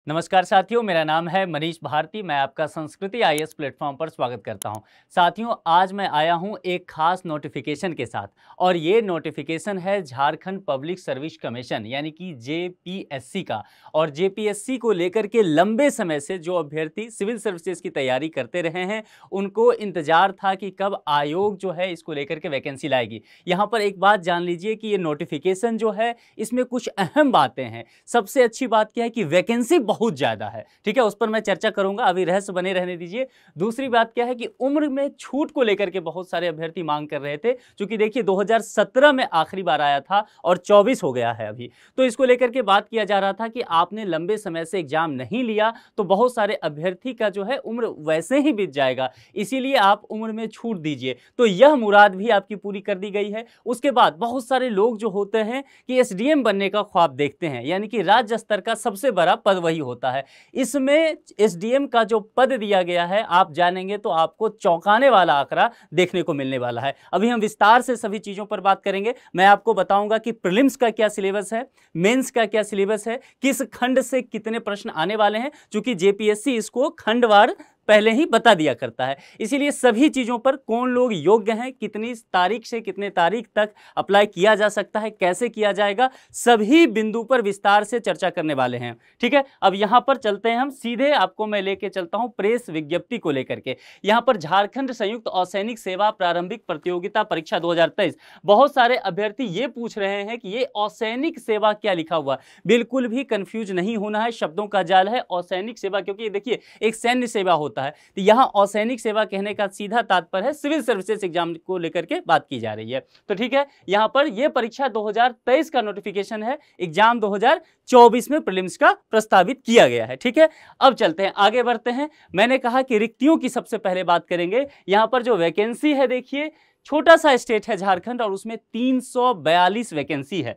नमस्कार साथियों, मेरा नाम है मनीष भारती। मैं आपका संस्कृति आईएएस प्लेटफॉर्म पर स्वागत करता हूं। साथियों, आज मैं आया हूं एक खास नोटिफिकेशन के साथ और ये नोटिफिकेशन है झारखंड पब्लिक सर्विस कमीशन यानी कि जेपीएससी का। और जेपीएससी को लेकर के लंबे समय से जो अभ्यर्थी सिविल सर्विसेज की तैयारी करते रहे हैं, उनको इंतजार था कि कब आयोग जो है इसको लेकर के वैकेंसी लाएगी। यहाँ पर एक बात जान लीजिए कि ये नोटिफिकेशन जो है इसमें कुछ अहम बातें हैं। सबसे अच्छी बात क्या है कि वैकेंसी बहुत ज्यादा है, ठीक है, उस पर मैं चर्चा करूंगा, अभी रहस्य बने रहने दीजिए। दूसरी बात क्या है कि उम्र में छूट को लेकर के बहुत सारे अभ्यर्थी मांग कर रहे थे, क्योंकि देखिए 2017 में आखिरी बार आया था और 24 हो गया है अभी। तो इसको लेकर के बात किया जा रहा था कि आपने लंबे समय से एग्जाम नहीं लिया तो बहुत सारे अभ्यर्थी का जो है उम्र वैसे ही बीत जाएगा, इसीलिए आप उम्र में छूट दीजिए। तो यह मुराद भी आपकी पूरी कर दी गई है। उसके बाद बहुत सारे लोग जो होते हैं कि एसडीएम बनने का ख्वाब देखते हैं, यानी कि राज्य स्तर का सबसे बड़ा पद वही होता है। इसमें एसडीएम का जो पद दिया गया है, आप जानेंगे तो आपको चौंकाने वाला आंकड़ा देखने को मिलने वाला है। अभी हम विस्तार से सभी चीजों पर बात करेंगे। मैं आपको बताऊंगा कि प्रीलिम्स का क्या सिलेबस है, मेंस का क्या सिलेबस है, किस खंड से कितने प्रश्न आने वाले हैं, क्योंकि जेपीएससी इसको खंडवार पहले ही बता दिया करता है। इसीलिए सभी चीजों पर कौन लोग योग्य हैं, कितनी तारीख से कितने तारीख तक अप्लाई किया जा सकता है, कैसे किया जाएगा, सभी बिंदु पर विस्तार से चर्चा करने वाले हैं। ठीक है, अब यहां पर चलते हैं हम सीधे, आपको मैं लेके चलता हूं प्रेस विज्ञप्ति को लेकर के। यहां पर झारखंड संयुक्त असैनिक सेवा प्रारंभिक प्रतियोगिता परीक्षा 2023। बहुत सारे अभ्यर्थी ये पूछ रहे हैं कि ये असैनिक सेवा क्या लिखा हुआ। बिल्कुल भी कंफ्यूज नहीं होना है, शब्दों का जाल है असैनिक सेवा, क्योंकि देखिए एक सैन्य सेवा होता है, तो यहां असैनिक सेवा कहने का सीधा तात्पर्य है सिविल सर्विसेज एग्जाम को लेकर के बात की जा रही है। तो ठीक है, यहां पर यह परीक्षा 2023 का नोटिफिकेशन है, एग्जाम 2024 में प्रीलिम्स का प्रस्तावित किया गया है। ठीक है, अब चलते हैं, आगे बढ़ते हैं। मैंने कहा कि रिक्तियों की सबसे पहले बात करेंगे। यहां पर जो वैकेंसी है, देखिए छोटा सा स्टेट है झारखंड और उसमें 342 वैकेंसी है,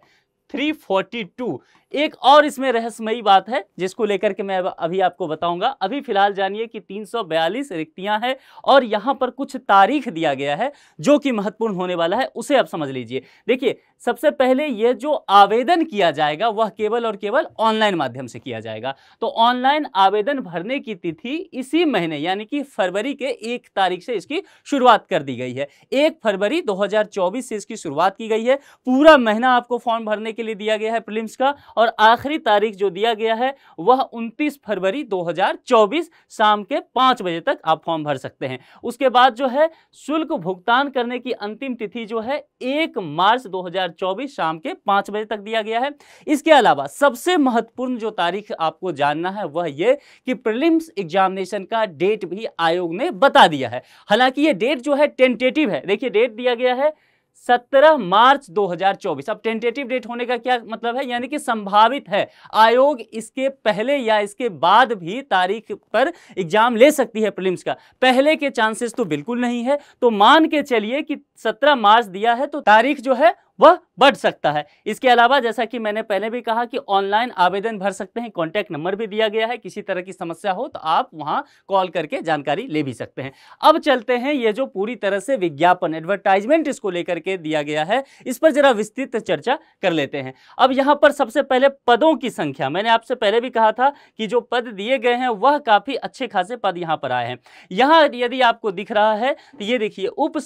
342। एक और इसमें रहस्यमयी बात है जिसको लेकर के मैं अभी आपको बताऊंगा। अभी फिलहाल जानिए कि 342 रिक्तियां हैं और यहां पर कुछ तारीख दिया गया है जो कि महत्वपूर्ण होने वाला है, उसे आप समझ लीजिए। देखिए सबसे पहले यह जो आवेदन किया जाएगा वह केवल और केवल ऑनलाइन माध्यम से किया जाएगा। तो ऑनलाइन आवेदन भरने की तिथि इसी महीने यानी कि फरवरी के 1 तारीख से इसकी शुरुआत कर दी गई है। 1 फरवरी 2024 से इसकी शुरुआत की गई है। पूरा महीना आपको फॉर्म भरने के लिए दिया गया है प्रीलिम्स का, और आखिरी तारीख जो दिया गया है वह 29 फरवरी 2024 शाम के 5 बजे तक आप फॉर्म भर सकते हैं। उसके बाद जो है शुल्क भुगतान करने की अंतिम तिथि जो है 1 मार्च 2024 शाम के 5 बजे तक दिया गया है। इसके अलावा सबसे महत्वपूर्ण जो तारीख आपको जानना है वह यह कि प्रीलिम्स एग्जामिनेशन का डेट भी आयोग ने बता दिया है। हालांकि यह डेट जो है टेंटेटिव है। देखिए डेट दिया गया है 17 मार्च 2024। अब टेंटेटिव डेट होने का क्या मतलब है, यानी कि संभावित है, आयोग इसके पहले या इसके बाद भी तारीख पर एग्जाम ले सकती है प्रीलिम्स का। पहले के चांसेस तो बिल्कुल नहीं है, तो मान के चलिए कि 17 मार्च दिया है तो तारीख जो है वह बढ़ सकता है। इसके अलावा जैसा कि मैंने पहले भी कहा कि ऑनलाइन आवेदन भर सकते हैं, कॉन्टैक्ट नंबर भी दिया गया है, किसी तरह की समस्या हो तो आप वहां कॉल करके जानकारी ले भी सकते हैं। अब चलते हैं, ये जो पूरी तरह से विज्ञापन एडवर्टाइजमेंट इसको लेकर के दिया गया है, इस पर जरा विस्तृत चर्चा कर लेते हैं। अब यहां पर सबसे पहले पदों की संख्या, मैंने आपसे पहले भी कहा था कि जो पद दिए गए हैं वह काफी अच्छे खासे पद यहां पर आए हैं। यहां यदि आपको दिख रहा है तो ये देखिए उप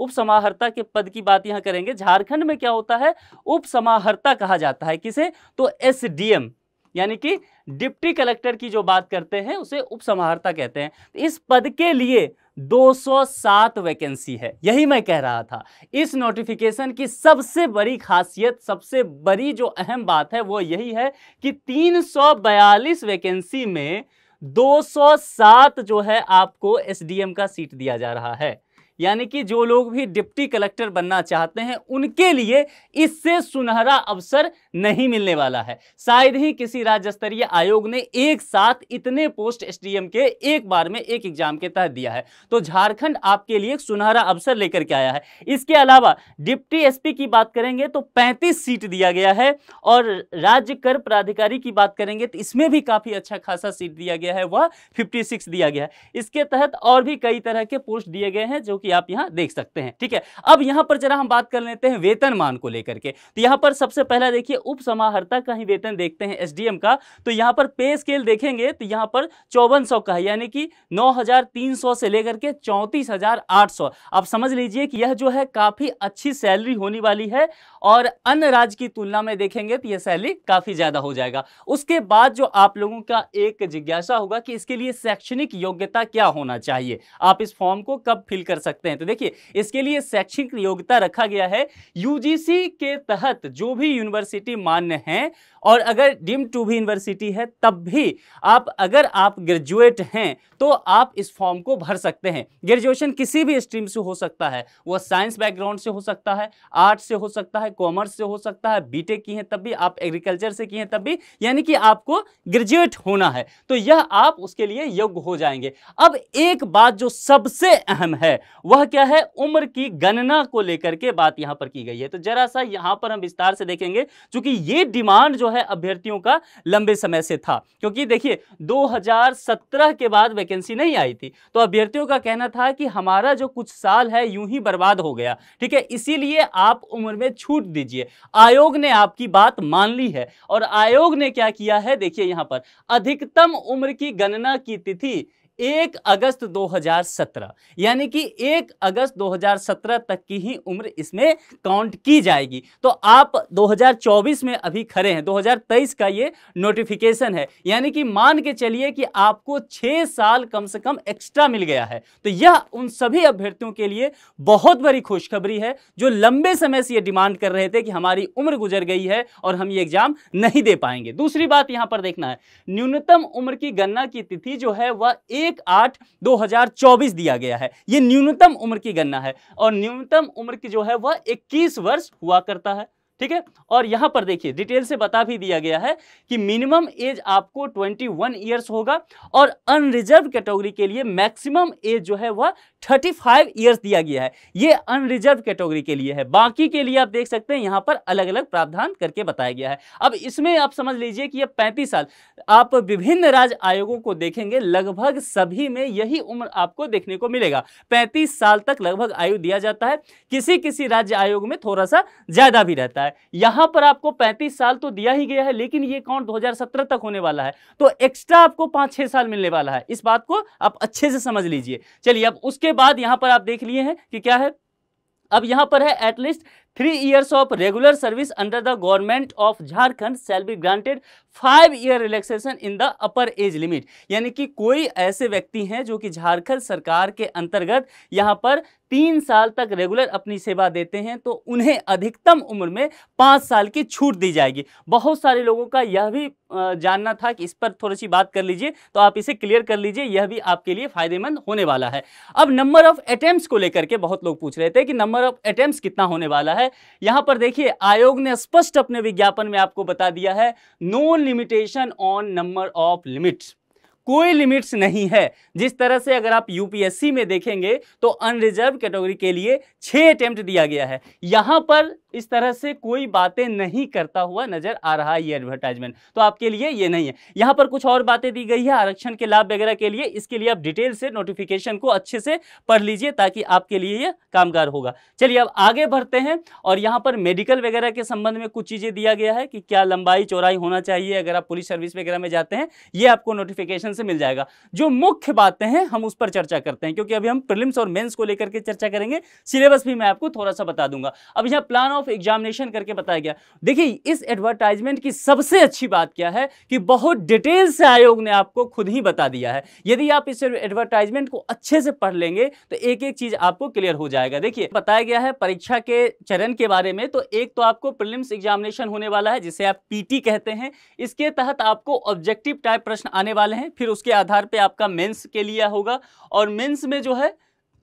समाहर्ता के पद की बात यहां करेंगे। झारखंड में क्या होता है, उप समाहर्ता कहा जाता है किसे, तो एसडीएम यानी कि डिप्टी कलेक्टर की जो बात करते हैं उसे उप समाहर्ता कहते हैं। तो इस पद के लिए 207 वैकेंसी है। यही मैं कह रहा था, इस नोटिफिकेशन की सबसे बड़ी खासियत, सबसे बड़ी जो अहम बात है वो यही है कि 342 वैकेंसी में 207 जो है आपको एसडीएम का सीट दिया जा रहा है। यानी कि जो लोग भी डिप्टी कलेक्टर बनना चाहते हैं उनके लिए इससे सुनहरा अवसर नहीं मिलने वाला है। शायद ही किसी राज्य स्तरीय आयोग ने एक साथ इतने पोस्ट एसडीएम के एक बार में एक एग्जाम के तहत दिया है। तो झारखंड आपके लिए एक सुनहरा अवसर लेकर के आया है। इसके अलावा डिप्टी एसपी की बात करेंगे तो 35 सीट दिया गया है, और राज्य कर प्राधिकारी की बात करेंगे तो इसमें भी काफी अच्छा खासा सीट दिया गया है, वह 56 दिया गया है। इसके तहत और भी कई तरह के पोस्ट दिए गए हैं जो कि आप यहाँ देख सकते हैं। ठीक है, अब यहाँ पर जरा हम बात कर लेते हैं वेतनमान को लेकर के। तो यहाँ पर सबसे पहला देखिए उप समाहर्ता का ही वेतन देखते हैं, एसडीएम का। तो यहाँ पर पे स्केल देखेंगे तो यहाँ पर 5400 का है, यानी कि 9300 से लेकर के 34800। आप समझ लीजिए कि यह जो है काफी अच्छी सैलरी होने वाली है, और अन्य राज्य की तुलना में देखेंगे तो यह सैलरी काफी ज्यादा हो जाएगा। उसके बाद जो आप लोगों का एक जिज्ञासा होगा कि इसके लिए शैक्षणिक योग्यता क्या होना चाहिए, आप इस फॉर्म को कब फिल कर सकते हैं। तो देखिए इसके लिए शैक्षणिक योग्यता रखा गया है यूजीसी के तहत जो भी यूनिवर्सिटी मान्य है, और अगर डीम्ड टू भी यूनिवर्सिटी है तब भी आप, अगर आप ग्रेजुएट हैं तो आप इस फॉर्म को भर सकते हैं। ग्रेजुएशन किसी भी स्ट्रीम से हो सकता है, वह साइंस बैकग्राउंड से हो सकता है, आर्ट्स से हो सकता है, कॉमर्स से हो सकता है, बीटेक की है तब भी, आप एग्रीकल्चर से की हैं तब भी, यानी कि आपको ग्रेजुएट होना है तो यह आप उसके लिए योग्य हो जाएंगे। अब एक बात जो सबसे अहम है वह क्या है, उम्र की गणना को लेकर के बात यहां पर की गई है। तो जरा सा यहां पर हम विस्तार से देखेंगे, क्योंकि ये डिमांड जो है अभ्यर्थियों का लंबे समय से था, क्योंकि देखिए 2017 के बाद वैकेंसी नहीं आई थी, तो अभ्यर्थियों का कहना था कि हमारा जो कुछ साल है यूं ही बर्बाद हो गया। ठीक है, इसीलिए आप उम्र में छूट दीजिए। आयोग ने आपकी बात मान ली है, और आयोग ने क्या किया है, देखिए यहां पर अधिकतम उम्र की गणना की तिथि 1 अगस्त 2017, यानी कि 1 अगस्त 2017 तक की ही उम्र इसमें काउंट की जाएगी। तो आप 2024 में अभी खड़े हैं, 2023 का ये नोटिफिकेशन है, यानी कि मान के चलिए कि आपको 6 साल कम से कम एक्स्ट्रा मिल गया है। तो यह उन सभी अभ्यर्थियों के लिए बहुत बड़ी खुशखबरी है जो लंबे समय से ये डिमांड कर रहे थे कि हमारी उम्र गुजर गई है और हम ये एग्जाम नहीं दे पाएंगे। दूसरी बात यहां पर देखना है, न्यूनतम उम्र की गणना की तिथि जो है वह 1/8/2024 दिया गया है। यह न्यूनतम उम्र की गणना है, और न्यूनतम उम्र की जो है वह 21 वर्ष हुआ करता है। ठीक है, और यहां पर देखिए डिटेल से बता भी दिया गया है कि मिनिमम एज आपको 21 ईयर्स होगा, और अनरिजर्व कैटेगरी के लिए मैक्सिमम एज जो है वह 35 ईयर्स दिया गया है। यह अनरिजर्व कैटेगरी के लिए है, बाकी के लिए आप देख सकते हैं यहां पर अलग अलग प्रावधान करके बताया गया है। अब इसमें आप समझ लीजिए कि यह 35 साल, आप विभिन्न राज्य आयोगों को देखेंगे लगभग सभी में यही उम्र आपको देखने को मिलेगा, 35 साल तक लगभग आयु दिया जाता है। किसी किसी राज्य आयोग में थोड़ा सा ज्यादा भी रहता है। यहां पर आपको 35 साल तो दिया ही गया है, लेकिन ये काउंट 2017 तक होने वाला है, तो एक्स्ट्रा आपको 5-6 साल मिलने वाला है। इस बात को आप अच्छे से समझ लीजिए। चलिए, अब उसके बाद यहां पर आप देख लिए हैं कि क्या है, अब यहां पर है at least 3 years of regular service under the government of Jharkhand shall be granted 5 year relaxation in the upper age limit। यानी कि कोई ऐसे व्यक्ति हैं जो कि झारखंड सरकार के अंतर्गत यहाँ पर 3 साल तक रेगुलर अपनी सेवा देते हैं, तो उन्हें अधिकतम उम्र में 5 साल की छूट दी जाएगी। बहुत सारे लोगों का यह भी जानना था कि इस पर थोड़ी सी बात कर लीजिए, तो आप इसे क्लियर कर लीजिए, यह भी आपके लिए फायदेमंद होने वाला है। अब नंबर ऑफ अटेम्प्ट्स को लेकर के बहुत लोग पूछ रहे थे कि नंबर ऑफ अटेम्प्ट्स कितना होने वाला है। यहां पर देखिए आयोग ने स्पष्ट अपने विज्ञापन में आपको बता दिया है, no limitation on number of limits, कोई लिमिट्स नहीं है। जिस तरह से अगर आप यूपीएससी में देखेंगे तो अनरिजर्व कैटेगरी के लिए 6 अटेम्प्ट दिया गया है, यहां पर इस तरह से कोई बातें नहीं करता हुआ नजर आ रहा है ये एडवर्टाइजमेंट, तो आपके लिए ये नहीं है। यहां पर कुछ और बातें दी गई है आरक्षण के लाभ वगैरह के लिए, इसके लिए आप डिटेल से नोटिफिकेशन को अच्छे से पढ़ लीजिए ताकि आपके लिए ये कामगार होगा। चलिए अब आगे बढ़ते हैं, और यहां पर मेडिकल वगैरह के संबंध में कुछ चीजें दिया गया है कि क्या लंबाई चौड़ाई होना चाहिए अगर आप पुलिस सर्विस वगैरह में जाते हैं, ये आपको नोटिफिकेशन से मिल जाएगा। जो मुख्य बातें हैं हम उस पर चर्चा करते हैं, क्योंकि अभी हम प्रीलिम्स और मेंस को लेकर के चर्चा करेंगे, सिलेबस भी मैं आपको थोड़ा सा बता दूंगा। अब यहां प्लान ऑफ एग्जामिनेशन करके बताया गया। देखिए इस एडवर्टाइजमेंट की सबसे अच्छी बात क्या है कि बहुत डिटेल से आयोग ने आपको खुद ही बता दिया है। यदि आप इस एडवर्टाइजमेंट को अच्छे से पढ़ लेंगे तो एक एक चीज आपको क्लियर हो जाएगा। देखिए बताया गया है परीक्षा के चरण के बारे में, तो एक तो आपको प्रीलिम्स एग्जामिनेशन होने वाला है जिसे आप पीटी कहते हैं। इसके तहत आपको ऑब्जेक्टिव टाइप प्रश्न आने वाले हैं, फिर उसके आधार पे आपका मेंस के लिए होगा, और मेंस में जो है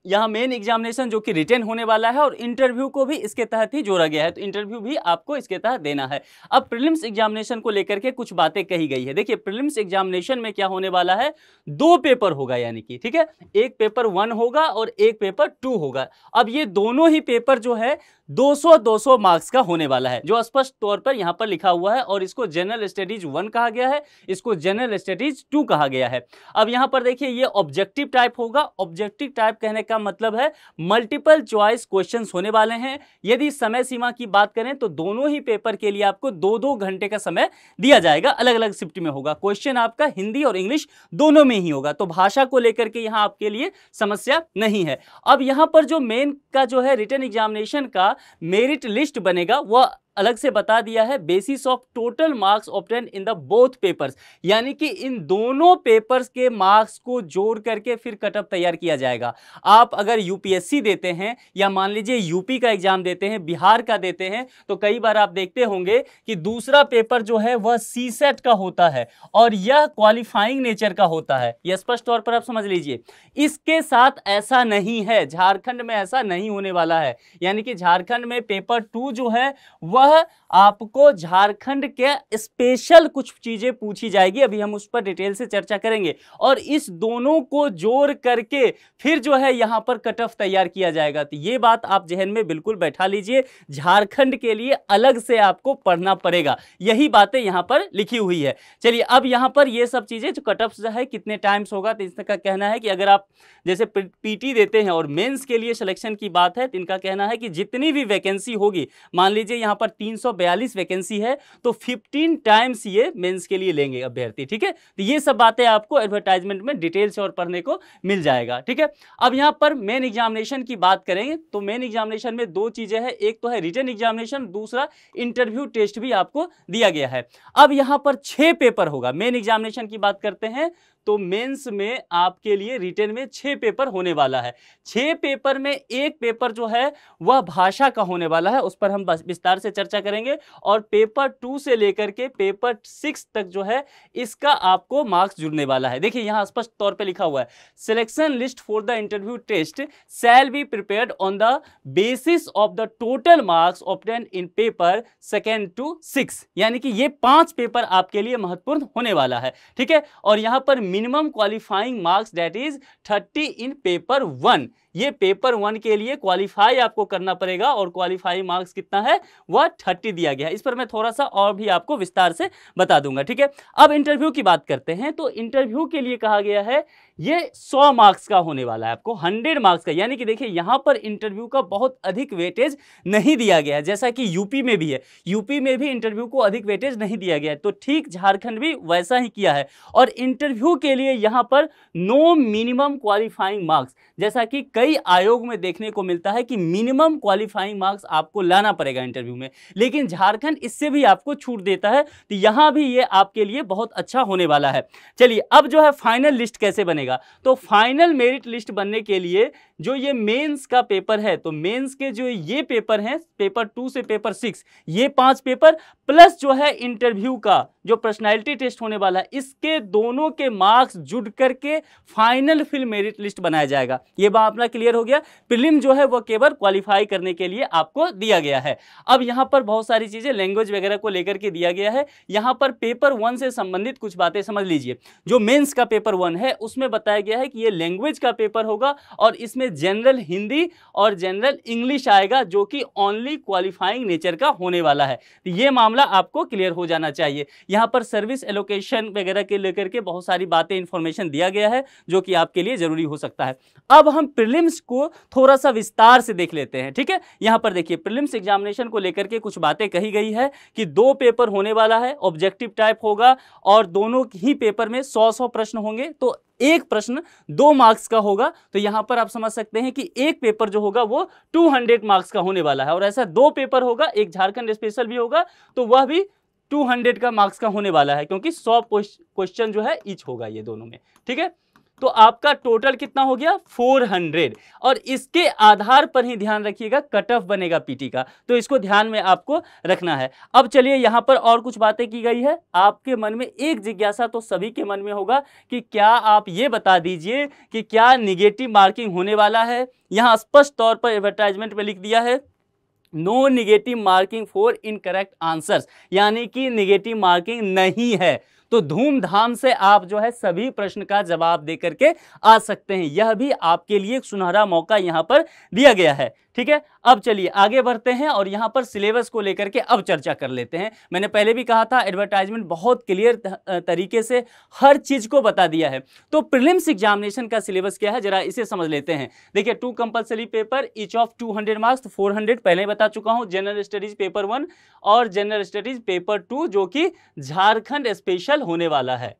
यहाँ मेन एग्जामिनेशन जो कि रिटेन होने वाला है, और इंटरव्यू को भी इसके तहत ही जोड़ा गया है, तो इंटरव्यू भी आपको इसके तहत देना है। अब प्रीलिम्स एग्जामिनेशन को लेकर के कुछ बातें कही गई है। देखिए प्रीलिम्स एग्जामिनेशन में क्या होने वाला है, 2 पेपर होगा, यानी कि ठीक है, एक पेपर 1 होगा और एक पेपर 2 होगा। अब ये दोनों ही पेपर जो है 200-200 मार्क्स का होने वाला है, जो स्पष्ट तौर पर यहाँ पर लिखा हुआ है, और इसको जनरल स्टडीज 1 कहा गया है, इसको जनरल स्टडीज 2 कहा गया है। अब यहाँ पर देखिए ये ऑब्जेक्टिव टाइप होगा। ऑब्जेक्टिव टाइप कहने का मतलब है मल्टीपल चॉइस क्वेश्चंस होने वाले हैं। यदि समय सीमा की बात करें तो दोनों ही पेपर के लिए आपको 2-2 घंटे का समय दिया जाएगा, अलग अलग शिफ्ट में होगा। क्वेश्चन आपका हिंदी और इंग्लिश दोनों में ही होगा, तो भाषा को लेकर के यहां आपके लिए समस्या नहीं है। अब यहां पर जो मेन का जो है रिटन एग्जामिनेशन का मेरिट लिस्ट बनेगा वह अलग से बता दिया है, basis of total marks obtain in the both papers, यानी कि इन दोनों पेपर्स के मार्क्स को जोड़ करके फिर कटअप तैयार किया जाएगा। आप अगर यूपीएससी देते हैं या मान लीजिए यूपी का एग्जाम देते हैं, बिहार का देते हैं, तो कई बार आप देखते होंगे कि दूसरा पेपर जो है वह सीसेट का होता है और यह क्वालिफाइंग नेचर का होता है। यह स्पष्ट तौर पर आप समझ लीजिए। इसके साथ ऐसा नहीं है, झारखंड में ऐसा नहीं होने वाला है, यानी कि झारखंड में पेपर 2 जो है वह आपको झारखंड के स्पेशल कुछ चीजें पूछी जाएगी, अभी हम उस पर डिटेल से चर्चा करेंगे, और इस दोनों को जोड़ करके फिर जो है यहां पर कट ऑफ तैयार किया जाएगा। तो ये बात आप जहन में बिल्कुल बैठा लीजिए, झारखंड के लिए अलग से आपको पढ़ना पड़ेगा, यही बातें यहां पर लिखी हुई है। चलिए अब यहां पर ये सब चीजें जो कट ऑफ जो है कितने टाइम्स होगा, तो इसका कहना है कि अगर आप जैसे पीटी देते हैं और मेंस के लिए सिलेक्शन की बात है, तो इनका कहना है कि जितनी भी वैकेंसी होगी, मान लीजिए यहां पर 342 वैकेंसी है, तो 15 टाइम्स ये मेंस के लिए लेंगे अभ्यर्थी, ठीक है। तो ये सब बातें आपको एडवर्टाइजमेंट में डिटेल से और पढ़ने को मिल जाएगा, ठीक है। अब यहां पर मेन एग्जामिनेशन की बात करेंगे तो मेन एग्जामिनेशन में 2 चीजें हैं, एक तो है रिटन एग्जामिनेशन, दूसरा इंटरव्यू टेस्ट भी आपको दिया गया है। अब यहां पर 6 पेपर होगा। मेन एग्जामिनेशन की बात करते हैं तो मेंस में आपके लिए रिटन में 6 पेपर होने वाला है। 6 पेपर में एक पेपर जो है वह भाषा का होने वाला है, उस पर हम विस्तार से चर्चा करेंगे, और पेपर 2 से लेकर के पेपर 6 तक जो है इसका आपको मार्क्स जुड़ने वाला है। देखिए यहां स्पष्ट तौर पे लिखा हुआ है, selection list for the interview test shall be prepared on the basis of the total marks obtain in paper 2 to 6, यानी कि ये 5 पेपर आपके लिए महत्वपूर्ण होने वाला है, ठीक है। और यहां पर minimum qualifying marks that is 30 in paper 1, ये पेपर 1 के लिए क्वालिफाई आपको करना पड़ेगा, और क्वालिफाई मार्क्स कितना है वह 30 दिया गया है। इस पर मैं थोड़ा सा और भी आपको विस्तार से बता दूंगा, ठीक है। अब इंटरव्यू की बात करते हैं, तो इंटरव्यू के लिए कहा गया है ये 100 मार्क्स का होने वाला है, आपको 100 मार्क्स का, यानी कि देखिए यहां पर इंटरव्यू का बहुत अधिक वेटेज नहीं दिया गया है, जैसा कि यूपी में भी है। यूपी में भी इंटरव्यू को अधिक वेटेज नहीं दिया गया है, तो ठीक झारखंड भी वैसा ही किया है। और इंटरव्यू के लिए यहां पर नो मिनिमम क्वालिफाइंग मार्क्स, जैसा कि कई आयोग में देखने को मिलता है कि मिनिमम क्वालिफाइंग मार्क्स आपको लाना पड़ेगा इंटरव्यू में, लेकिन झारखंड इससे भी आपको छूट देता है, तो यहां भी ये आपके लिए बहुत अच्छा होने वाला है। चलिए अब जो है फाइनल लिस्ट कैसे बनेगा, तो फाइनल मेरिट लिस्ट बनने के लिए जो ये मेंस का पेपर है, तो मेंस के जो ये पेपर हैं, पेपर 2 से पेपर 6, ये 5 पेपर प्लस जो है इंटरव्यू का जो पर्सनालिटी टेस्ट होने वाला है, इसके दोनों के मार्क्स जुड़ करके फाइनल फिर मेरिट लिस्ट बनाया जाएगा। ये बात अपना क्लियर हो गया। प्रीलिम जो है वो केवल क्वालिफाई करने के लिए आपको दिया गया है। अब यहां पर बहुत सारी चीजें लैंग्वेज वगैरह को लेकर के दिया गया है। यहां पर पेपर 1 से संबंधित कुछ बातें समझ लीजिए। जो मेंस का पेपर 1 है उसमें बताया गया है कि ये लैंग्वेज का पेपर होगा, और इसमें जनरल हिंदी और जनरल इंग्लिश आएगा, जो कि ओनली क्वालिफाइंग नेचर का होने वाला है। तो ये मामला आपको क्लियर हो जाना चाहिए। यहां पर सर्विस एलोकेशन वगैरह के लेकर के बहुत सारी बातें इंफॉर्मेशन दिया गया है, जो कि आपके लिए जरूरी हो सकता है। अब हम प्रीलिम्स को थोड़ा सा विस्तार से देख लेते हैं, ठीक है। यहां पर देखिए प्रीलिम्स एग्जामिनेशन को लेकर के कुछ बातें कही गई है कि 2 पेपर होने वाला है, ऑब्जेक्टिव टाइप होगा, और दोनों ही पेपर में 100-100 प्रश्न होंगे, तो एक प्रश्न 2 मार्क्स का होगा। तो यहां पर आप समझ सकते हैं कि एक पेपर जो होगा वो 200 मार्क्स का होने वाला है, और ऐसा 2 पेपर होगा, एक झारखंड स्पेशल भी होगा, तो वह भी 200 का मार्क्स का होने वाला है, क्योंकि 100 क्वेश्चन जो है ईच होगा ये दोनों में, ठीक है। तो आपका टोटल कितना हो गया 400, और इसके आधार पर ही ध्यान रखिएगा कट ऑफ बनेगा पीटी का, तो इसको ध्यान में आपको रखना है। अब चलिए यहां पर और कुछ बातें की गई है। आपके मन में एक जिज्ञासा तो सभी के मन में होगा कि क्या आप ये बता दीजिए कि क्या निगेटिव मार्किंग होने वाला है। यहां स्पष्ट तौर पर एडवर्टाइजमेंट में लिख दिया है no negative marking for incorrect answers, यानी कि निगेटिव मार्किंग नहीं है। तो धूमधाम से आप जो है सभी प्रश्न का जवाब दे करके आ सकते हैं। यह भी आपके लिए एक सुनहरा मौका यहां पर दिया गया है। ठीक है, अब चलिए आगे बढ़ते हैं और यहां पर सिलेबस को लेकर के अब चर्चा कर लेते हैं। मैंने पहले भी कहा था एडवर्टाइजमेंट बहुत क्लियर तरीके से हर चीज को बता दिया है। तो प्रीलिम्स एग्जामिनेशन का सिलेबस क्या है, जरा इसे समझ लेते हैं। देखिए, 2 compulsory paper, each of 200 marks, 400 पहले बता चुका हूं। जनरल स्टडीज पेपर 1 और जनरल स्टडीज पेपर 2 जो कि झारखंड स्पेशल होने वाला है।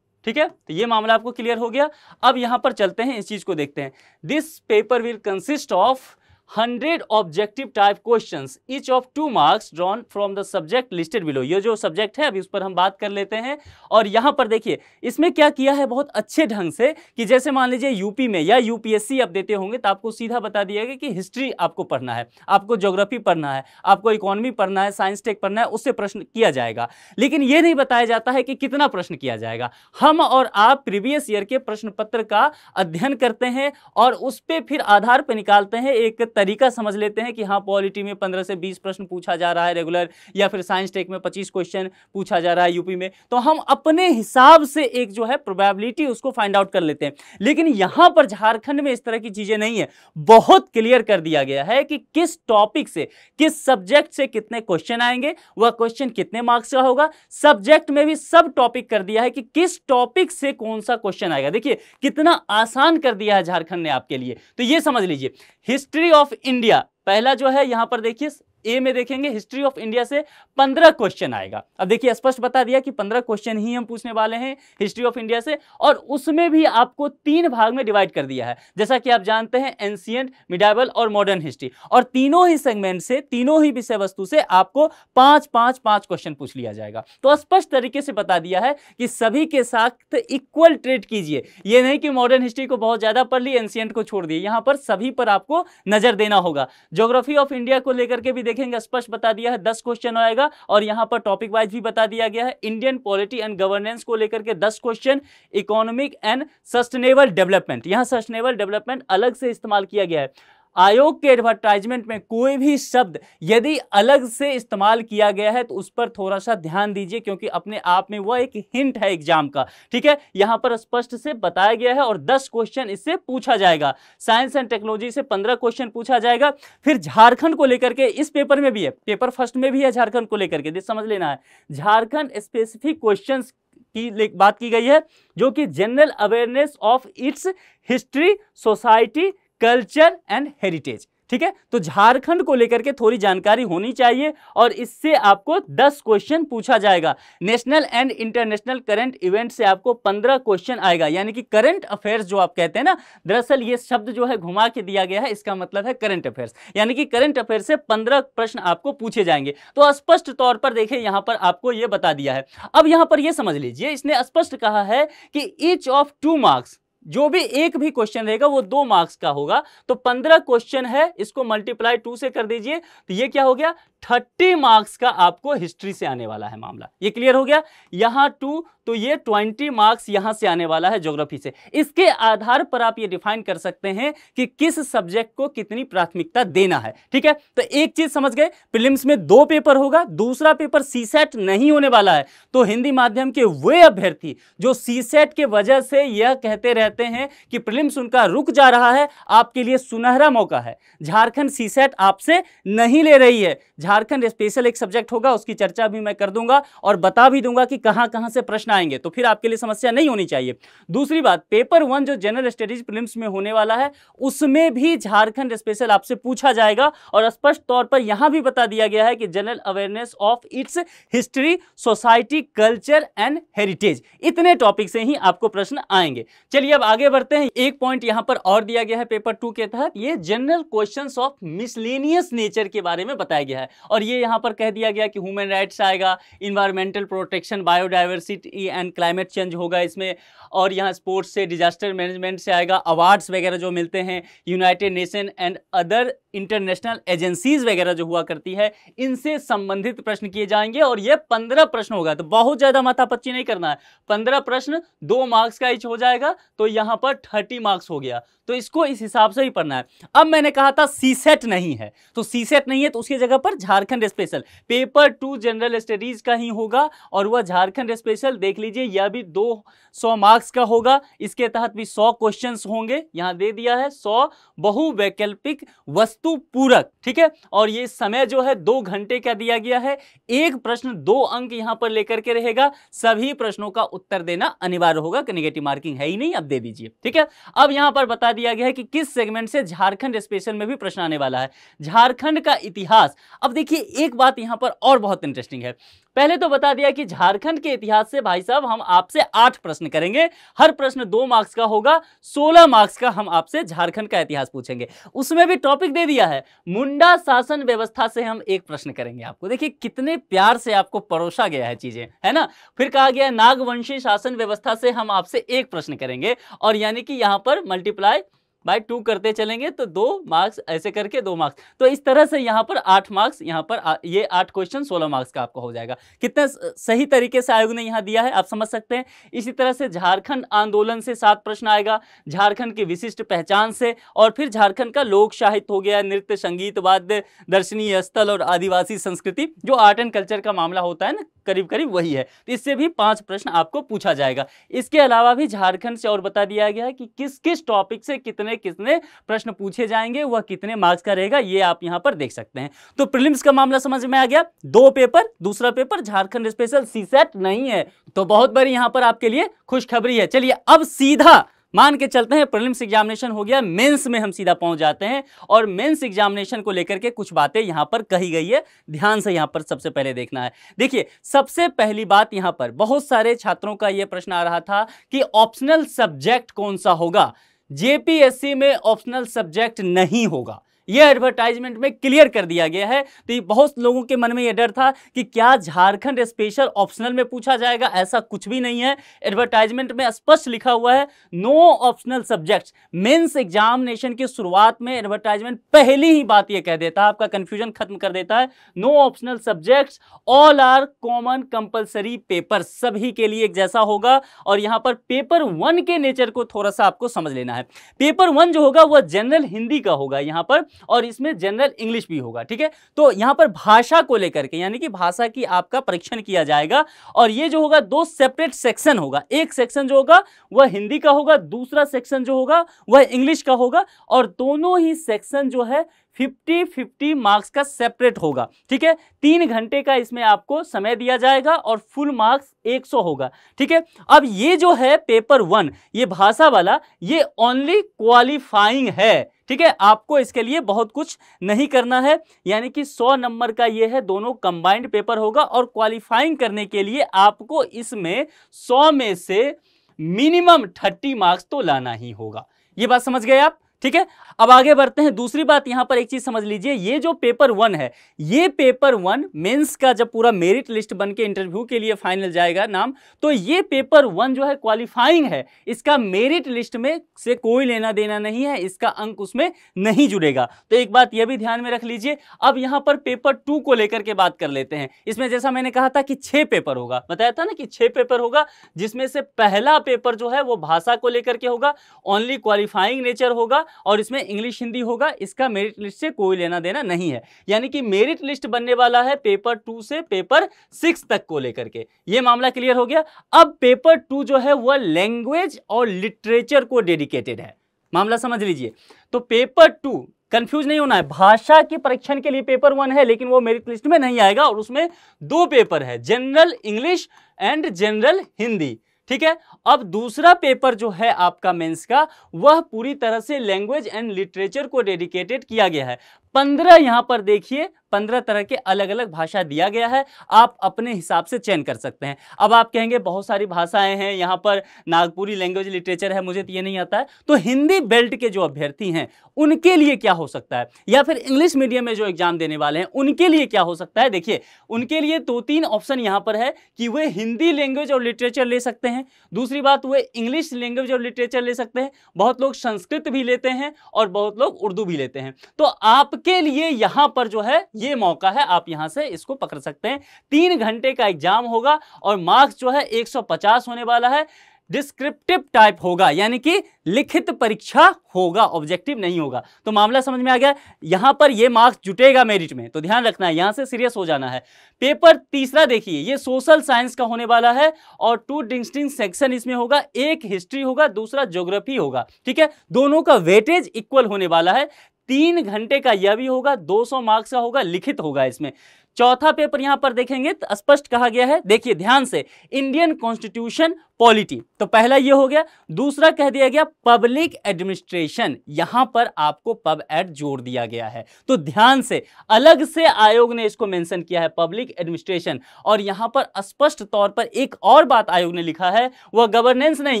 ठीक है, तो ये मामला आपको क्लियर हो गया। अब यहां पर चलते हैं, इस चीज को देखते हैं। This paper will consist of 100 objective type questions each of 2 marks drawn from the subject listed below. ये जो सब्जेक्ट है अभी उस पर हम बात कर लेते हैं। और यहां पर देखिए इसमें क्या किया है बहुत अच्छे ढंग से कि जैसे मान लीजिए यूपी में या यूपीएससी आप देते होंगे तो आपको सीधा बता दिया गया कि हिस्ट्री आपको पढ़ना है, आपको ज्योग्राफी पढ़ना है, आपको इकोनॉमी पढ़ना है, साइंस टेक पढ़ना है, उससे प्रश्न किया जाएगा। लेकिन यह नहीं बताया जाता है कि कितना प्रश्न किया जाएगा। हम और आप प्रीवियस ईयर के प्रश्न पत्र का अध्ययन करते हैं और उस पर फिर आधार पर निकालते हैं, एक तरीका समझ लेते हैं कि हाँ पॉलिटी में 15 से 20 प्रश्न पूछा जा रहा है रेगुलर, या फिर साइंस टेक में 25 क्वेश्चन पूछा जा रहा है यूपी में, तो हम अपने हिसाब से एक जो है प्रोबेबिलिटी उसको फाइंड आउट कर लेते हैं। लेकिन यहां पर झारखंड में इस तरह की चीजें नहीं है, बहुत क्लियर कर दिया गया है कि किस टॉपिक से, किस सब्जेक्ट से कितने क्वेश्चन आएंगे, वह क्वेश्चन कितने मार्क्स का होगा। सब्जेक्ट में भी सब टॉपिक कर दिया है कि किस टॉपिक से कौन सा क्वेश्चन आएगा। देखिए कितना आसान कर दिया है झारखंड ने आपके लिए। तो ये समझ लीजिए, हिस्ट्री ऑफ इंडिया पहला जो है यहां पर देखिए ए में देखेंगे, हिस्ट्री ऑफ इंडिया से 15 क्वेश्चन आएगा। अब देखिए स्पष्ट बता दिया कि 15 क्वेश्चन ही हम पूछने वाले हैं हिस्ट्री ऑफ इंडिया से, और उसमें भी आपको 3 भाग में डिवाइड कर दिया है। जैसा कि आप जानते हैं एंशिएंट, मिडाइवल और मॉडर्न हिस्ट्री, और तीनों ही सेगमेंट से, तीनों ही विषय वस्तु से आपको 5-5-5 क्वेश्चन पूछ लिया जाएगा। तो स्पष्ट तरीके से बता दिया है कि सभी के साथ इक्वल ट्रीट कीजिए। यह नहीं कि मॉडर्न हिस्ट्री को बहुत ज्यादा पढ़ ली, एंशिएंट को छोड़ दिए, यहां पर सभी पर आपको नजर देना होगा। ज्योग्राफी ऑफ इंडिया को लेकर के भी देखेंगे, स्पष्ट बता दिया है 10 क्वेश्चन आएगा, और यहां पर टॉपिक वाइज भी बता दिया गया है। इंडियन पॉलिटी एंड गवर्नेंस को लेकर के 10 question, economic and sustainable development, यहां सस्टेनेबल डेवलपमेंट अलग से इस्तेमाल किया गया है। आयोग के एडवर्टाइजमेंट में कोई भी शब्द यदि अलग से इस्तेमाल किया गया है तो उस पर थोड़ा सा ध्यान दीजिए, क्योंकि अपने आप में वह एक हिंट है एग्जाम का। ठीक है, यहां पर स्पष्ट से बताया गया है, और 10 क्वेश्चन इससे पूछा जाएगा। साइंस एंड टेक्नोलॉजी से 15 क्वेश्चन पूछा जाएगा। फिर झारखंड को लेकर के इस पेपर में भी है, पेपर फर्स्ट में भी है झारखंड को लेकर के, समझ लेना है। झारखंड स्पेसिफिक क्वेश्चन की बात की गई है, जो कि general awareness of its history, society, culture and heritage. ठीक है, तो झारखंड को लेकर के थोड़ी जानकारी होनी चाहिए, और इससे आपको 10 क्वेश्चन पूछा जाएगा। National and international current event से आपको 15 क्वेश्चन आएगा, यानी कि करंट अफेयर्स जो आप कहते हैं ना, दरअसल ये शब्द जो है घुमा के दिया गया है, इसका मतलब है करंट अफेयर्स, यानी कि करंट अफेयर्स से 15 प्रश्न आपको पूछे जाएंगे। तो स्पष्ट तौर पर देखिए यहां पर आपको यह बता दिया है। अब यहां पर यह समझ लीजिए, इसने स्पष्ट कहा है कि ईच ऑफ 2 मार्क्स, जो भी एक भी क्वेश्चन रहेगा वो 2 मार्क्स का होगा। तो 15 क्वेश्चन है, इसको मल्टीप्लाई 2 से कर दीजिए, तो ये क्या हो गया, 30 मार्क्स का आपको हिस्ट्री से आने वाला है मामला। ये क्लियर हो गया, यहां 2 तो ये 20 मार्क्स यहां से आने वाला है ज्योग्राफी से। इसके आधार पर आप ये डिफाइन कर सकते हैं कि किस सब्जेक्ट को कितनी प्राथमिकता देना है। ठीक है, तो एक चीज समझ गए, प्रीलिम्स में 2 पेपर होगा, दूसरा पेपर सीसेट नहीं होने वाला है। तो हिंदी माध्यम के वे अभ्यर्थी जो सीसेट के वजह से यह कहते रहते हैं कि प्रीलिम्स उनका रुक जा रहा है, आपके लिए सुनहरा मौका है। झारखंड सीसेट आपसे नहीं ले रही है, झारखंड स्पेशल एक सब्जेक्ट होगा, उसकी चर्चा भी मैं कर दूंगा और बता भी दूंगा कि कहां से प्रश्न आएंगे, तो फिर आपके लिए समस्या नहीं होनी चाहिए। दूसरी बात, पेपर 1 जो जनरल स्टडीज प्रीलिम्स में होने वाला है, उसमें भी झारखंड स्पेशल आपसे पूछा जाएगा, और स्पष्ट तौर पर यहां भी बता दिया गया है कि general awareness of its history, society, culture and heritage, इतने टॉपिक से ही आपको प्रश्न आएंगे। चलिए अब आगे बढ़ते हैं। एक पॉइंट यहां पर और दिया गया है पेपर 2 के तहत, ये general questions of miscellaneous nature के बारे में बताया गया है, और ये यहां पर कह दिया गया कि ह्यूमन राइट्स आएगा, environmental protection, biodiversity and climate change होगा इसमें, और यहाँ स्पोर्ट्स से, डिजास्टर मैनेजमेंट से आएगा, अवार्ड्स वगैरह जो मिलते हैं United nation and other international agencies वगैरह जो हुआ करती है, इनसे संबंधित प्रश्न किए जाएंगे, और ये 15 प्रश्न होगा। तो बहुत ज्यादा माथापच्ची नहीं करना है, 15 प्रश्न 2 मार्क्स का ईच हो जाएगा, तो यहां पर 30 मार्क्स हो गया, तो इसको इस हिसाब से ही पढ़ना है। अब मैंने कहा था सीसेट नहीं है, तो सीसेट नहीं है तो उसकी जगह पर Jharkhand special paper 2 general studies का ही होगा, और वह झारखंड स्पेशल देख लीजिए यह भी 200 मार्क्स का होगा। इसके तहत भी 100 क्वेश्चंस होंगे, यहां दे दिया है 100 बहुवैकल्पिक वस्तु पूरक, ठीक है। और ये समय जो है 2 घंटे का दिया गया है। एक प्रश्न 2 अंक यहां पर लेकर के रहेगा, सभी प्रश्नों का उत्तर देना अनिवार्य होगा, कि नेगेटिव मार्किंग है ही नहीं, अब दे दीजिए, ठीक है। अब यहां पर बता दिया गया है कि किस सेगमेंट से झारखंड स्पेशल में भी प्रश्न आने वाला है। झारखंड का इतिहास। अब देखिए एक बात यहां पर और बहुत इंटरेस्टिंग है, पहले तो बता दिया कि झारखंड के इतिहास से भाई साहब हम आपसे 8 प्रश्न करेंगे, हर प्रश्न 2 मार्क्स का होगा, 16 मार्क्स का हम आपसे झारखंड का इतिहास पूछेंगे। उसमें भी टॉपिक दे दिया है मुंडा शासन व्यवस्था से हम एक प्रश्न करेंगे आपको। देखिए कितने प्यार से आपको परोसा गया है चीजें, है ना। फिर कहा गया नागवंशी शासन व्यवस्था से हम आपसे एक प्रश्न करेंगे, और यानी कि यहां पर मल्टीप्लाई बाय 2 करते चलेंगे तो 2 मार्क्स, ऐसे करके 2 मार्क्स, तो इस तरह से यहां पर 8 मार्क्स, यहां पर ये 8 क्वेश्चन 16 मार्क्स का आपको हो जाएगा। कितने सही तरीके से आयोग ने यहां दिया है आप समझ सकते हैं। इसी तरह से झारखंड आंदोलन से 7 प्रश्न आएगा, झारखंड की विशिष्ट पहचान से, और फिर झारखंड का लोक साहित्य हो गया, नृत्य, संगीत, वाद्य, दर्शनीय स्थल और आदिवासी संस्कृति, जो आर्ट एंड कल्चर का मामला होता है ना, करीब करीब वही है। तो इससे भी 5 प्रश्न आपको पूछा जाएगा। इसके अलावा भी झारखंड से और बता दिया गया है कि किस किस टॉपिक से कितने कितने प्रश्न पूछे जाएंगे, वह कितने मार्क्स का रहेगा, ये आप यहां पर देख सकते हैं। तो प्रीलिम्स का मामला समझ में आ गया, 2 पेपर, दूसरा पेपर झारखंड स्पेशल, सीसेट नहीं है। तो बहुत बड़ी यहां पर आपके लिए खुशखबरी है। चलिए अब सीधा मान के चलते हैं, प्रीलिम्स एग्जामिनेशन हो गया, मेंस में हम सीधा पहुंच जाते हैं, और मेंस एग्जामिनेशन को लेकर के कुछ बातें यहां पर कही गई है, ध्यान से यहां पर सबसे पहले देखना है। देखिए सबसे पहली बात, यहां पर बहुत सारे छात्रों का यह प्रश्न आ रहा था कि ऑप्शनल सब्जेक्ट कौन सा होगा। जेपीएससी में ऑप्शनल सब्जेक्ट नहीं होगा, यह एडवर्टाइजमेंट में क्लियर कर दिया गया है। तो ये बहुत लोगों के मन में यह डर था कि क्या झारखंड स्पेशल ऑप्शनल में पूछा जाएगा, ऐसा कुछ भी नहीं है। एडवर्टाइजमेंट में स्पष्ट लिखा हुआ है no optional subjects. Mains examination की शुरुआत में एडवर्टाइजमेंट पहली ही बात यह कह देता है, आपका कंफ्यूजन खत्म कर देता है, no optional subjects, all are common compulsory paper, सभी के लिए एक जैसा होगा। और यहां पर पेपर 1 के नेचर को थोड़ा सा आपको समझ लेना है। पेपर 1 जो होगा वह जनरल हिंदी का होगा यहां पर, और इसमें जनरल इंग्लिश भी होगा, ठीक है। तो यहां पर भाषा को लेकर के, यानी कि भाषा की आपका परीक्षण किया जाएगा, और ये जो होगा 2 सेपरेट सेक्शन होगा। एक सेक्शन जो होगा वह हिंदी का होगा, दूसरा सेक्शन जो होगा वह इंग्लिश का होगा, और दोनों ही सेक्शन जो है 50-50 मार्क्स का सेपरेट होगा, ठीक है। 3 घंटे का इसमें आपको समय दिया जाएगा, और फुल मार्क्स 100 होगा, ठीक है। अब ये जो है पेपर 1, ये भाषा वाला, ये ओनली क्वालिफाइंग है, ठीक है। आपको इसके लिए बहुत कुछ नहीं करना है, यानी कि 100 नंबर का ये है, दोनों कंबाइंड पेपर होगा, और क्वालिफाइंग करने के लिए आपको इसमें 100 में से मिनिमम 30 मार्क्स तो लाना ही होगा। ये बात समझ गए आप, ठीक है। अब आगे बढ़ते हैं। दूसरी बात यहां पर एक चीज समझ लीजिए, ये जो पेपर 1 है, ये पेपर 1 मेंस का जब पूरा मेरिट लिस्ट बन के इंटरव्यू के लिए फाइनल जाएगा नाम, तो ये पेपर 1 जो है क्वालिफाइंग है, इसका मेरिट लिस्ट में से कोई लेना देना नहीं है, इसका अंक उसमें नहीं जुड़ेगा। तो एक बात यह भी ध्यान में रख लीजिए। अब यहां पर पेपर 2 को लेकर के बात कर लेते हैं। इसमें जैसा मैंने कहा था कि 6 पेपर होगा, बताया था ना कि 6 पेपर होगा, जिसमें से पहला पेपर जो है वो भाषा को लेकर के होगा, ओनली क्वालिफाइंग नेचर होगा, और इसमें इंग्लिश हिंदी होगा, इसका मेरिट लिस्ट से कोई लेना देना नहीं है। यानी कि मेरिट लिस्ट बनने वाला है पेपर 2 से पेपर 6 तक को लेकर के। यह मामला क्लियर हो गया। अब पेपर 2 जो है वह लैंग्वेज और लिटरेचर को डेडिकेटेड है, मामला समझ लीजिए। तो पेपर 2, कंफ्यूज नहीं होना है, भाषा के परीक्षण के लिए पेपर 1 है, लेकिन वो मेरिट लिस्ट में नहीं आएगा, और उसमें 2 पेपर है, general English and general Hindi, ठीक है। अब दूसरा पेपर जो है आपका मेंस का, वह पूरी तरह से लैंग्वेज एंड लिटरेचर को डेडिकेटेड किया गया है। 15 यहां पर देखिए 15 तरह के अलग अलग भाषा दिया गया है, आप अपने हिसाब से चयन कर सकते हैं। अब आप कहेंगे बहुत सारी भाषाएं हैं, यहाँ पर नागपुरी लैंग्वेज लिटरेचर है, मुझे तो ये नहीं आता है। तो हिंदी बेल्ट के जो अभ्यर्थी हैं उनके लिए क्या हो सकता है, या फिर इंग्लिश मीडियम में जो एग्जाम देने वाले हैं उनके लिए क्या हो सकता है। देखिए उनके लिए 2-3 ऑप्शन यहाँ पर है कि वे हिंदी लैंग्वेज और लिटरेचर ले सकते हैं, दूसरी बात वे इंग्लिश लैंग्वेज और लिटरेचर ले सकते हैं, बहुत लोग संस्कृत भी लेते हैं और बहुत लोग उर्दू भी लेते हैं। तो आपके लिए यहाँ पर जो है ये मौका है, आप यहां से इसको पकड़ सकते हैं। 3 घंटे का एग्जाम होगा और मार्क्स जो है 150 होने वाला है। डिस्क्रिप्टिव टाइप होगा, यानी कि लिखित परीक्षा होगा, ऑब्जेक्टिव नहीं होगा। तो मामला समझ में आ गया। यहां पर ये मार्क्स जुटेगा मेरिट में, तो ध्यान रखना है, यहां से सीरियस हो जाना है। पेपर तीसरा देखिए, ये सोशल साइंस का होने वाला है और 2 डिस्टिंक्ट सेक्शन इसमें होगा, एक हिस्ट्री होगा, दूसरा ज्योग्राफी होगा, ठीक है। दोनों का वेटेज इक्वल होने वाला है। 3 घंटे का यह भी होगा, 200 मार्क्स का होगा, लिखित होगा इसमें। चौथा पेपर यहां पर देखेंगे तो स्पष्ट कहा गया है, देखिए ध्यान से, इंडियन कॉन्स्टिट्यूशन पॉलिटी, तो पहला ये हो गया। दूसरा कह दिया गया पब्लिक एडमिनिस्ट्रेशन, यहां पर आपको पब एड जोड़ दिया गया है, तो ध्यान से, अलग से आयोग ने इसको मेंशन किया है, पब्लिक एडमिनिस्ट्रेशन। और यहां पर स्पष्ट तौर पर एक और बात आयोग ने लिखा है, वह गवर्नेंस नहीं,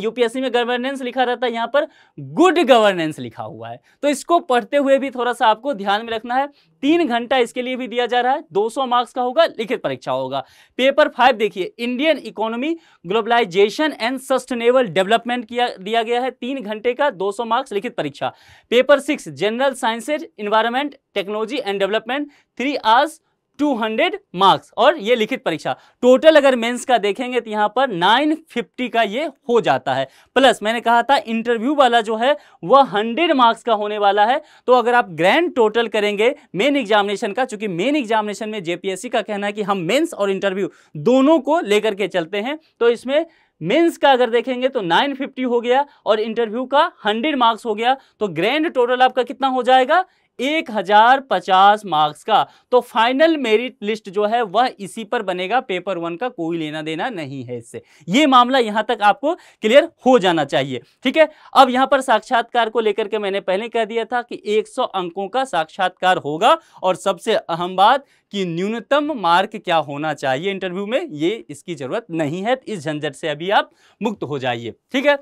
यूपीएससी में गवर्नेंस लिखा रहता है, यहां पर गुड गवर्नेंस लिखा हुआ है। तो इसको पढ़ते हुए भी थोड़ा सा आपको ध्यान में रखना है। 3 घंटा इसके लिए भी दिया जा रहा है, 200 मार्क्स का होगा, लिखित परीक्षा होगा। पेपर 5 देखिए, Indian economy, globalisation and sustainable development दिया गया है, 3 घंटे का, 200 मार्क्स, लिखित परीक्षा। Paper 6 general sciences, environment, technology and development, 3 hours 200 marks, और ये लिखित परीक्षा। टोटल अगर मेंस का देखेंगे तो यहां पर 950 का ये हो जाता है। प्लस मैंने कहा था इंटरव्यू वाला जो है वह 100 मार्क्स का होने वाला है। तो अगर आप ग्रैंड टोटल करेंगे मेन एग्जामिनेशन का, चूंकि मेन एग्जामिनेशन में जेपीएससी का कहना है कि हम मेंस और इंटरव्यू दोनों को लेकर के चलते हैं, तो इसमें मेंस का अगर देखेंगे तो 950 हो गया और इंटरव्यू का 100 मार्क्स हो गया, तो ग्रैंड टोटल आपका कितना हो जाएगा, 1050 मार्क्स का। तो फाइनल मेरिट लिस्ट जो है वह इसी पर बनेगा, पेपर 1 का कोई लेना देना नहीं है इससे। यह मामला यहां तक आपको क्लियर हो जाना चाहिए, ठीक है। अब यहां पर साक्षात्कार को लेकर के मैंने पहले कह दिया था कि 100 अंकों का साक्षात्कार होगा, और सबसे अहम बात कि न्यूनतम मार्क क्या होना चाहिए इंटरव्यू में, ये इसकी जरूरत नहीं है। इस झंझट से अभी आप मुक्त हो जाइए, ठीक है।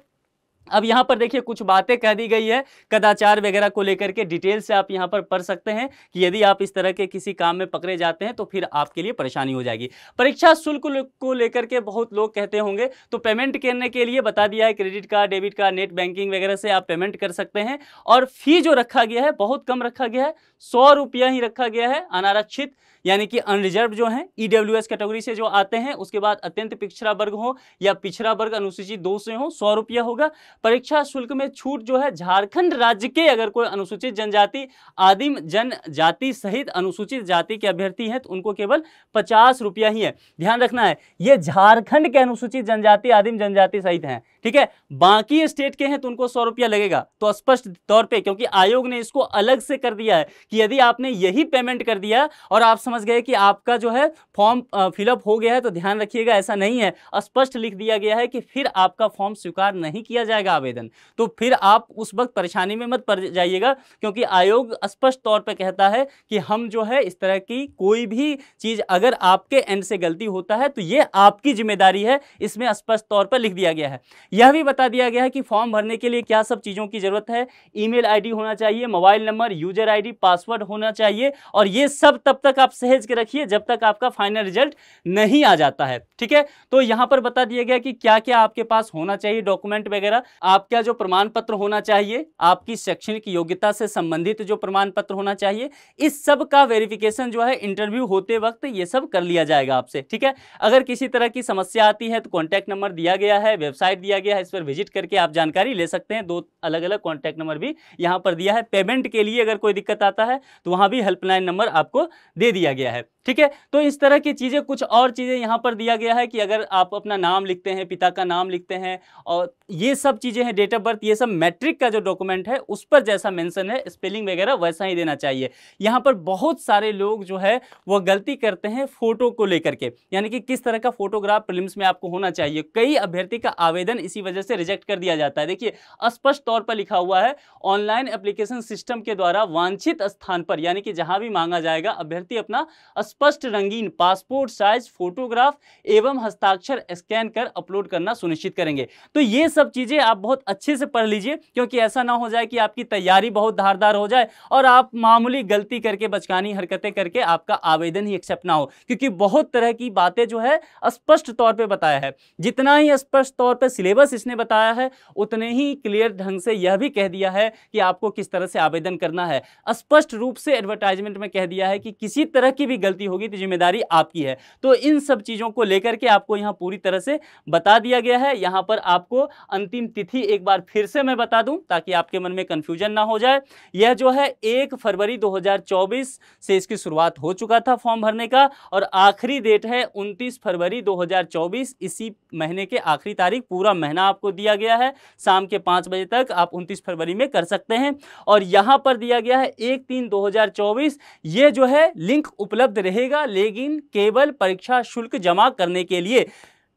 अब यहां पर देखिए कुछ बातें कह दी गई है कदाचार वगैरह को लेकर के, डिटेल से आप यहां पर पढ़ सकते हैं कि यदि आप इस तरह के किसी काम में पकड़े जाते हैं तो फिर आपके लिए परेशानी हो जाएगी। परीक्षा शुल्क को लेकर के बहुत लोग कहते होंगे, तो पेमेंट करने के लिए बता दिया है, credit card, debit card, net banking वगैरह से आप पेमेंट कर सकते हैं। और फी जो रखा गया है बहुत कम रखा गया है, 100 रुपया ही रखा गया है। अनारक्षित यानी कि अनरिजर्व जो है, ईडब्ल्यूएस कैटेगरी से जो आते हैं, उसके बाद अत्यंत पिछड़ा वर्ग हो या पिछड़ा वर्ग अनुसूचित 2 से हो, 100 रुपया होगा। परीक्षा शुल्क में छूट जो है झारखंड राज्य के अगर कोई अनुसूचित जनजाति, आदिम जनजाति सहित अनुसूचित जाति के अभ्यर्थी हैं तो उनको केवल 50 रुपया ही है। ध्यान रखना है, ये झारखंड के अनुसूचित जनजाति, आदिम जनजाति सहित हैं, ठीक है। बाकी स्टेट के हैं तो उनको 100 रुपया लगेगा। तो स्पष्ट तौर पे, क्योंकि आयोग ने इसको अलग से कर दिया है कि यदि आपने यही पेमेंट कर दिया और आप समझ गए कि आपका जो है फॉर्म फिलअप हो गया है, तो ध्यान रखिएगा ऐसा नहीं है। स्पष्ट लिख दिया गया है कि फिर आपका फॉर्म स्वीकार नहीं किया जाएगा आवेदन, तो फिर आप उस वक्त परेशानी में मत पड़ जाइएगा, क्योंकि आयोग स्पष्ट तौर पे कहता है कि हम जो है इस तरह की कोई भी चीज अगर आपके एंड से गलती होता है तो ये आपकी जिम्मेदारी है, इसमें स्पष्ट तौर पर लिख दिया गया है। यह भी बता दिया गया है कि फॉर्म भरने के लिए क्या सब चीजों की जरूरत है। ईमेल आईडी होना चाहिए, mobile number, user ID, password होना चाहिए, और ये सब तब तक आप सहेज के रखिए जब तक आपका फाइनल रिजल्ट नहीं आ जाता है, ठीक है। तो यहां पर बता दिया गया कि क्या क्या आपके पास होना चाहिए डॉक्यूमेंट वगैरह। आपका जो प्रमाण पत्र होना चाहिए, आपकी शैक्षणिक योग्यता से संबंधित जो प्रमाण पत्र होना चाहिए, इस सब का वेरिफिकेशन जो है इंटरव्यू होते वक्त ये सब कर लिया जाएगा आपसे, ठीक है। अगर किसी तरह की समस्या आती है तो कॉन्टैक्ट नंबर दिया गया है, वेबसाइट दिया गया है, इस पर विजिट करके आप जानकारी ले सकते हैं। 2 अलग अलग कॉन्टैक्ट नंबर भी यहां पर दिया है। पेमेंट के लिए अगर कोई दिक्कत आता है तो वहां भी हेल्पलाइन नंबर आपको दे दिया गया है, ठीक है। तो इस तरह की चीजें, कुछ और चीजें यहां पर दिया गया है कि अगर आप अपना नाम लिखते हैं, पिता का नाम लिखते हैं, और ये सब चीजें हैं, डेट ऑफ बर्थ, ये सब मैट्रिक का जो डॉक्यूमेंट है उस पर जैसा मेंशन है, स्पेलिंग वगैरह वैसा ही देना चाहिए। यहां पर बहुत सारे लोग जो है वो गलती करते हैं फोटो को लेकर के, यानी कि किस तरह का फोटोग्राफ प्रीलिम्स में आपको होना चाहिए। कई अभ्यर्थी का आवेदन इसी वजह से रिजेक्ट कर दिया जाता है। देखिए स्पष्ट तौर पर लिखा हुआ है, ऑनलाइन एप्लीकेशन सिस्टम के द्वारा वांछित स्थान पर, यानी कि जहां भी मांगा जाएगा, अभ्यर्थी अपना स्पष्ट रंगीन पासपोर्ट साइज फोटोग्राफ एवं हस्ताक्षर स्कैन कर अपलोड करना सुनिश्चित करेंगे। तो ये सब चीजें आप बहुत अच्छे से पढ़ लीजिए, क्योंकि ऐसा ना हो जाए कि आपकी तैयारी बहुत धारदार हो जाए और आप मामूली गलती करके, बचकानी हरकतें करके आपका आवेदन ही एक्सेप्ट ना हो। क्योंकि बहुत तरह की बातें जो है स्पष्ट तौर पे बताया है, जितना ही स्पष्ट तौर पे सिलेबस इसने बताया है उतने ही क्लियर ढंग से यह भी कह दिया है कि आपको किस तरह से आवेदन करना है। स्पष्ट रूप से एडवर्टाइजमेंट में कह दिया है कि किसी तरह की भी गलती होगी तो जिम्मेदारी आपकी है। तो इन सब चीज़ों को लेकर के आपको यहाँ पूरी तरह से बता दिया गया है। यहाँ पर आपको अंतिम तिथि एक बार फिर से मैं बता दूं ताकि आपके मन में कन्फ्यूजन ना हो जाए। यह जो है 1 फरवरी 2024 से इसकी शुरुआत हो चुका था फॉर्म भरने का, और आखिरी डेट है 29 फरवरी 2024। इसी महीने के आखिरी तारीख, पूरा महीना आपको दिया गया है। शाम के 5 बजे तक आप 29 फरवरी में कर सकते हैं। और यहाँ पर दिया गया है 1/3/2024। ये जो है लिंक उपलब्ध रहेगा, लेकिन केवल परीक्षा शुल्क जमा करने के लिए।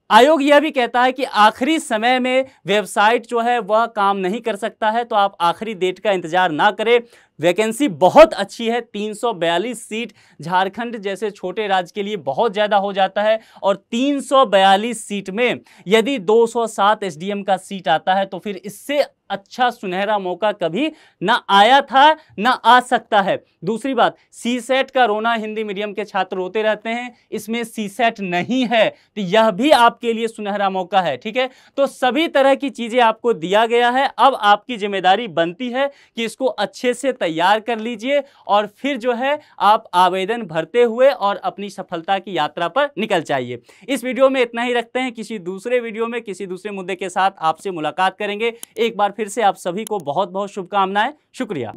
आयोग यह भी कहता है कि आखिरी समय में वेबसाइट जो है वह काम नहीं कर सकता है, तो आप आखिरी डेट का इंतजार ना करें। वैकेंसी बहुत अच्छी है, 342 सीट झारखंड जैसे छोटे राज्य के लिए बहुत ज़्यादा हो जाता है। और 342 सीट में यदि 207 एसडीएम का सीट आता है तो फिर इससे अच्छा सुनहरा मौका कभी ना आया था, ना आ सकता है। दूसरी बात, सीसेट का रोना हिंदी मीडियम के छात्र रोते रहते हैं, इसमें सीसेट नहीं है, तो यह भी आपके लिए सुनहरा मौका है। ठीक है, तो सभी तरह की चीज़ें आपको दिया गया है। अब आपकी जिम्मेदारी बनती है कि इसको अच्छे से तैयार कर लीजिए और फिर जो है आप आवेदन भरते हुए और अपनी सफलता की यात्रा पर निकल जाइए। इस वीडियो में इतना ही रखते हैं, किसी दूसरे वीडियो में किसी दूसरे मुद्दे के साथ आपसे मुलाकात करेंगे। एक बार फिर से आप सभी को बहुत बहुत शुभकामनाएं। शुक्रिया।